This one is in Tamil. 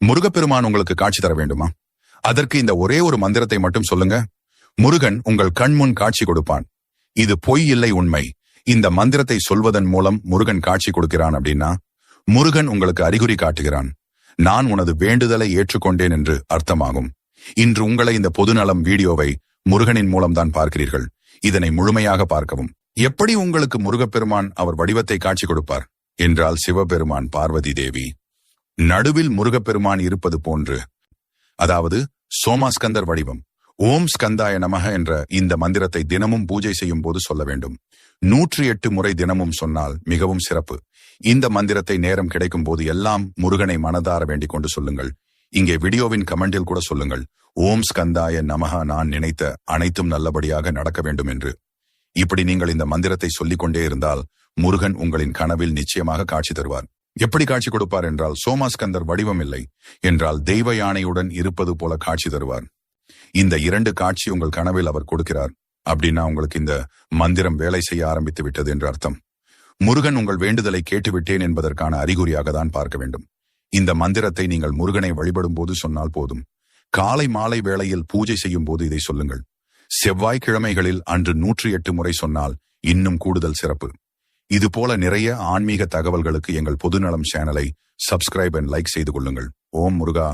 முருகப்பெருமான் உங்களுக்கு காட்சி தர வேண்டுமா? அதற்கு இந்த ஒரே ஒரு மந்திரத்தை மட்டும் சொல்லுங்க. முருகன் உங்கள் கண்முன் காட்சி கொடுப்பான். இது பொய் இல்லை, உண்மை. இந்த மந்திரத்தை சொல்வதன் மூலம் முருகன் காட்சி கொடுக்கிறான் அப்படின்னா முருகன் உங்களுக்கு அறிகுறி காட்டுகிறான். நான் உனது வேண்டுதலை ஏற்றுக்கொண்டேன் என்று அர்த்தமாகும். இன்று உங்களை இந்த பொதுநலம் வீடியோவை முருகனின் மூலம்தான் பார்க்கிறீர்கள். இதனை முழுமையாக பார்க்கவும். எப்படி உங்களுக்கு முருகப்பெருமான் அவர் வடிவத்தை காட்சி கொடுப்பார் என்றால், சிவபெருமான் பார்வதி தேவி நடுவில் முருகப்பெருமான் இருப்பது போன்று, அதாவது சோமாஸ்கந்தர் வடிவம். ஓம் ஸ்கந்தாய நமக என்ற இந்த மந்திரத்தை தினமும் பூஜை செய்யும் போது சொல்ல வேண்டும். 108 முறை தினமும் சொன்னால் மிகவும் சிறப்பு. இந்த மந்திரத்தை நேரம் கிடைக்கும் போது எல்லாம் முருகனை மனதார வேண்டிக் கொண்டு சொல்லுங்கள். இங்கே வீடியோவின் கமெண்டில் கூட சொல்லுங்கள், ஓம் ஸ்கந்தாய நமக, நான் நினைத்த அனைத்தும் நல்லபடியாக நடக்க வேண்டும் என்று. இப்படி நீங்கள் இந்த மந்திரத்தை சொல்லிக் கொண்டே இருந்தால் முருகன் உங்களின் கனவில் நிச்சயமாக காட்சி தருவார். எப்படி காட்சி கொடுப்பார் என்றால், சோமாஸ்கந்தர் வடிவம் இல்லை என்றால் தெய்வ யானையுடன் இருப்பது போல காட்சி தருவார். இந்த 2 காட்சி உங்கள் கனவில் அவர் கொடுக்கிறார் அப்படின்னா உங்களுக்கு இந்த மந்திரம் வேலை செய்ய ஆரம்பித்து விட்டது என்று அர்த்தம். முருகன் உங்கள் வேண்டுதலை கேட்டுவிட்டேன் என்பதற்கான அறிகுறியாக தான் பார்க்க வேண்டும். இந்த மந்திரத்தை நீங்கள் முருகனை வழிபடும் போது சொன்னால் போதும். காலை மாலை வேளையில் பூஜை செய்யும் போது இதை சொல்லுங்கள். செவ்வாய்க்கிழமைகளில் அன்று 108 முறை சொன்னால் இன்னும் கூடுதல் சிறப்பு. இது போல நிறைய ஆன்மீக தகவல்களுக்கு எங்கள் பொதுநலம் சேனலை சப்ஸ்கிரைப் அண்ட் லைக் செய்து கொள்ளுங்கள். ஓம் முருகா.